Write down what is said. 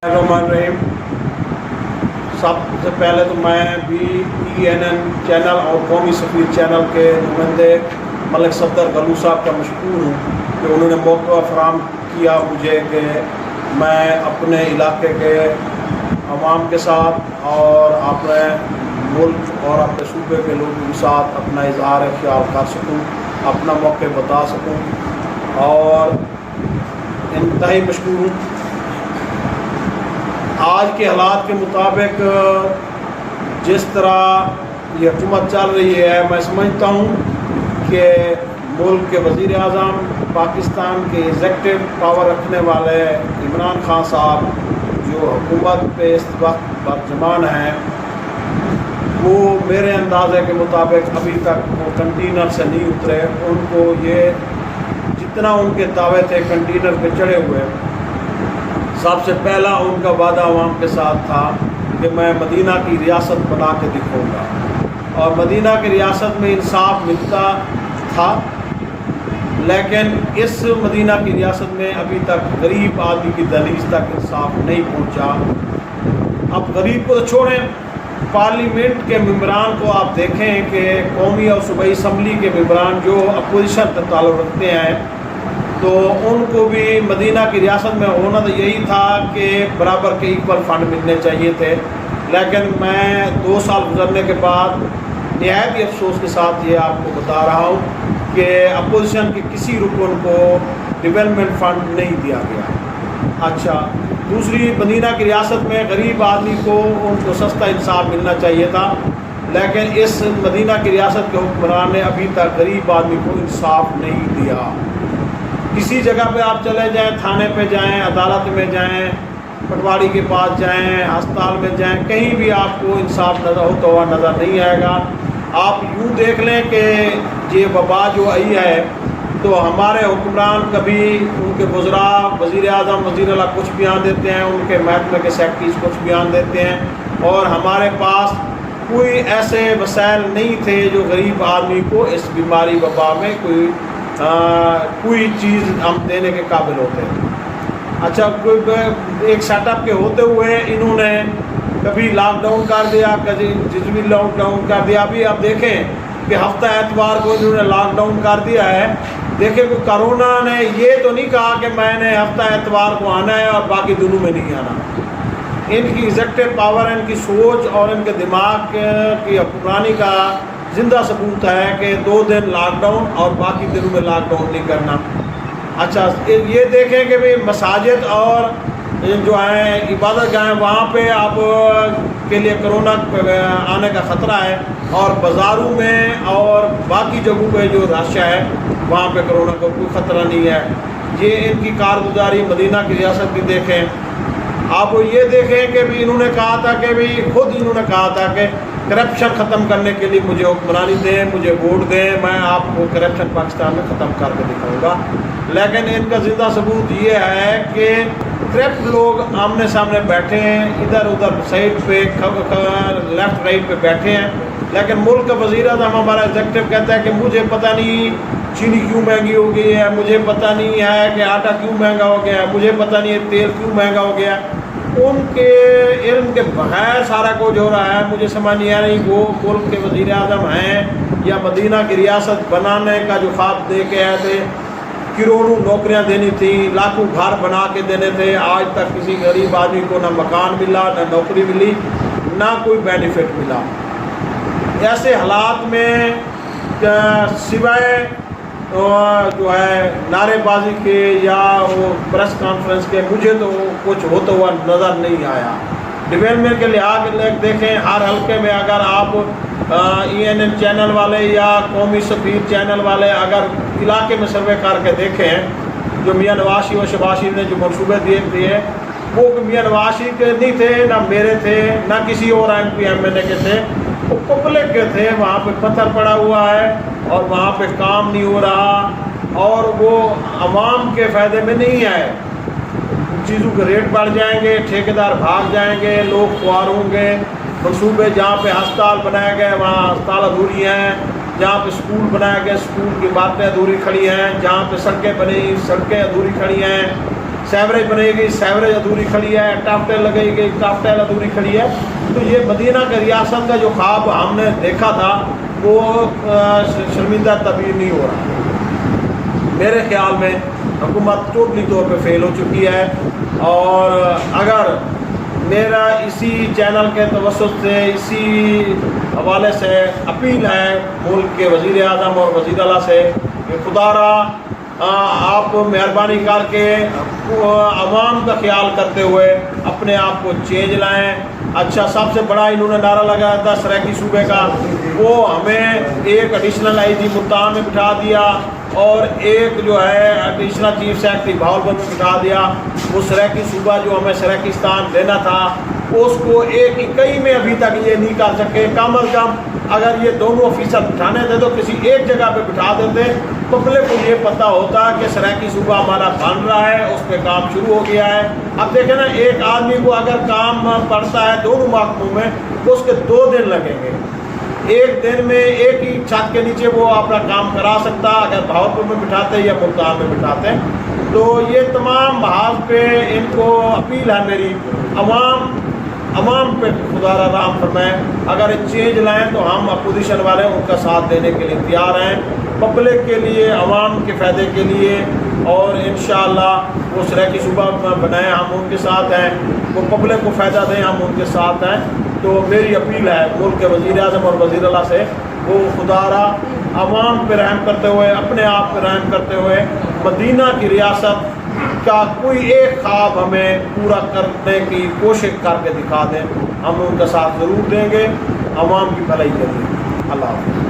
रहीम। सब से पहले तो मैं BENN चैनल और कौमी सफ़ीर चैनल के नुमाइंदे मलिक सफदर गलू साहब का मशकूर हूँ कि उन्होंने मौका फराहम किया मुझे कि मैं अपने इलाके के अवाम के साथ और अपने मुल्क और अपने सूबे के लोगों के साथ अपना इज़हार ख्याल कर सकूँ, अपना मौक़े बता सकूँ और इंतहाई मशकूर हूँ। आज के हालात के मुताबिक जिस तरह ये हुकूमत चल रही है, मैं समझता हूँ कि मुल्क के वज़ीर आज़म, पाकिस्तान के एग्जेक्टिव पावर रखने वाले इमरान खान साहब जो हुकूमत पे इस वक्त बर्जमान हैं, वो मेरे अंदाज़े के मुताबिक अभी तक वो कंटेनर से नहीं उतरे। उनको ये जितना उनके दावे थे कंटेनर पे चढ़े हुए, सबसे पहला उनका वादा अवाम के साथ था कि मैं मदीना की रियासत बना के दिखाऊंगा और मदीना की रियासत में इंसाफ मिलता था, लेकिन इस मदीना की रियासत में अभी तक गरीब आदमी की दहलीज तक इंसाफ नहीं पहुंचा। अब गरीब को तो छोड़ें, पार्लियामेंट के मेंबरान को आप देखें कि कौमी और सूबाई असम्बली के मेंबरान जो अपोजिशन से ताल्लुक़ रखते हैं, तो उनको भी मदीना की रियासत में होना तो यही था कि बराबर के इक्वल फंड मिलने चाहिए थे। लेकिन मैं 2 साल गुजरने के बाद निहायत ही अफसोस के साथ ये आपको बता रहा हूँ कि अपोजिशन के किसी रुकन को डेवलपमेंट फंड नहीं दिया गया। अच्छा, दूसरी मदीना की रियासत में गरीब आदमी को उनको सस्ता इंसाफ मिलना चाहिए था, लेकिन इस मदीना की रियासत के हुक्मरान ने अभी तक गरीब आदमी को इंसाफ नहीं दिया। किसी जगह पे आप चले जाएं, थाने पे जाएं, अदालत में जाएं, पटवारी के पास जाएं, अस्पताल में जाएं, कहीं भी आपको इंसाफ नज़र होता हुआ नज़र नहीं आएगा। आप यूँ देख लें कि ये वबा जो आई है, तो हमारे हुक्मरान कभी उनके वज़रा, वज़ीर आज़म, वज़ीर आला कुछ बयान देते हैं, उनके महकमे के सेक्रेटरीज कुछ बयान देते हैं, और हमारे पास कोई ऐसे वसाइल नहीं थे जो गरीब आदमी को इस बीमारी वबा में कोई चीज़ हम देने के काबिल होते हैं। अच्छा, कोई एक सेटअप के होते हुए इन्होंने कभी लॉकडाउन कर दिया, कभी जिसमें लॉकडाउन कर दिया। अभी आप देखें कि हफ्ता एतवार को इन्होंने लॉकडाउन कर दिया है। देखें कि कोरोना ने ये तो नहीं कहा कि मैंने हफ्ता एतवार को आना है और बाकी दिनों में नहीं आना। इनकी एग्जेक्टिव पावर, इनकी सोच और इनके दिमाग की हुक्मरानी का जिंदा सबूत है कि 2 दिन लॉकडाउन और बाकी दिनों में लॉकडाउन नहीं करना। अच्छा, ये देखें कि भाई मसाजिद और जो है इबादत गाहें, वहाँ पे आप के लिए कोरोना आने का ख़तरा है, और बाज़ारों में और बाकी जगहों पे जो राशा है वहाँ पे कोरोना का कोई ख़तरा नहीं है। ये इनकी कारगुजारी मदीना की रियासत भी देखें। आप ये देखें कि भी इन्होंने कहा था कि भी खुद इन्होंने कहा था कि करप्शन ख़त्म करने के लिए मुझे हुक्मरानी दें, मुझे वोट दें, मैं आपको करप्शन पाकिस्तान में ख़त्म करके दिखाऊंगा। लेकिन इनका ज़िंदा सबूत ये है कि करप्ट लोग आमने सामने बैठे हैं, इधर उधर साइड पे लेफ़्ट राइट पे बैठे हैं, लेकिन मुल्क का वज़ीर आज़म हमारा एग्जेक्टिव कहता है कि मुझे पता नहीं चीनी क्यों महंगी हो गई है, मुझे पता नहीं है कि आटा क्यों महंगा हो गया है, मुझे पता नहीं है तेल क्यों महंगा हो गया है। उनके इल्म के बगैर सारा कुछ हो रहा है। मुझे समझ नहीं आ रही वो मुल्क के वज़ीर आज़म हैं या मदीना की रियासत बनाने का जो ख्वाब दे के आए थे, करोड़ों नौकरियां देनी थी, लाखों घर बना के देने थे, आज तक किसी गरीब आदमी को ना मकान मिला, ना नौकरी मिली, ना कोई बेनिफिट मिला। ऐसे हालात में सिवाय जो है नारेबाजी के या वो प्रेस कॉन्फ्रेंस के मुझे तो कुछ होता हुआ नज़र नहीं आया। डेवलपमेंट के लिहाज देखें, हर हल्के में अगर आप ENN चैनल वाले या कौमी सफ़ीर चैनल वाले अगर इलाके में सर्वे करके देखें, जो मियाँ नवाज शरीफ और शहबाज शरीफ ने जो मनसूबे दिए वो मियाँ नवाज शरीफ के नहीं थे, ना मेरे थे, ना किसी और MP MNA के थे, वो पब्लिक के थे। वहाँ पे पत्थर पड़ा हुआ है और वहाँ पे काम नहीं हो रहा, और वो आवाम के फ़ायदे में नहीं है। चीज़ों के रेट बढ़ जाएंगे, ठेकेदार भाग जाएंगे, लोग ख्वार होंगे। मनसूबे जहाँ पे अस्पताल बनाए गए वहाँ अस्पताल अधूरी हैं, जहाँ पे स्कूल बनाए गए स्कूल की बातें अधूरी खड़ी हैं, जहाँ पे सड़कें बनी सड़कें अधूरी खड़ी हैं। سیوریج بنے گی، سیوریج ادھوری کھڑی ہے، ٹاپ ٹیل لگے گی، ٹاپ ٹیل ادھوری کھڑی ہے. تو یہ مدینہ کے ریاست کا جو خواب ہم نے دیکھا تھا وہ شرمندہ تعبیر نہیں ہو رہا. میرے خیال میں حکومت ٹوٹلی طور پہ فیل ہو چکی ہے. اور اگر میرا اسی چینل کے توسط سے اسی حوالے سے اپیل ہے ملک کے وزیر اعظم اور وزیر اعلیٰ سے کہ خدا را آپ مہربانی کر کے عوام کا خیال کرتے ہوئے اپنے آپ کو چینج لائیں. اچھا، سب سے بڑا انہوں نے نعرہ لگایا تھا سریکی صوبے کا، وہ ہمیں ایک ایڈیشنل آئی جی ملتان میں بٹھا دیا اور ایک جو ہے ایڈیشنل چیف سیکرٹری بہاولپور میں بٹھا دیا. وہ سریکی صوبہ جو ہمیں سریکستان لینا تھا اس کو ایک اکائی میں ابھی تک یہ نہیں کر سکے. کم از کم اگر یہ دونوں آفیسر بٹھانے تھے تو کسی ایک جگہ پہ بٹھا دیتے، پبلک کو یہ پتہ ہوتا کہ سریکی صوبہ ہمارا بن رہا ہے، اس پہ کام شروع ہو گیا ہے. اب دیکھیں نا، ایک آدمی کو اگر کام پڑتا ہے دونوں محکموں میں تو اس کے 2 دن لگیں گے. ایک دن میں ایک ہی چھت کے نیچے وہ اپنا کام کرا سکتا اگر بہاولپور میں بٹھاتے یا ملتان میں بٹھاتے. تو یہ تمام محاذ پہ ان کو اپیل ہے میری، عوام پہ خدا را رحم فرمائیں. اگر چینج لائیں تو ہم اپوزیشن والے ان کا ساتھ دینے کے لیے تیار ہیں، پبلک کے لیے، عوام کے فائدے کے لیے. اور انشاءاللہ وہ سریکی صوبہ بنائیں، ہم ان کے ساتھ ہیں. وہ پبلک کو فائدہ دیں، ہم ان کے ساتھ ہیں. تو میری اپیل ہے ملک کے وزیر اعظم اور وزیر اعلیٰ سے، وہ خدا را عوام پہ رحم کرتے ہوئے، اپنے آپ پہ رحم کرتے ہوئے مدینہ کی ریاست کا کوئی ایک خواب ہمیں پورا کرنے کی کوشش کر کے دکھا دیں. ہم ان کا ساتھ ضرور دیں گے عوام کی بھلائی کے لیے. اللہ حافظ.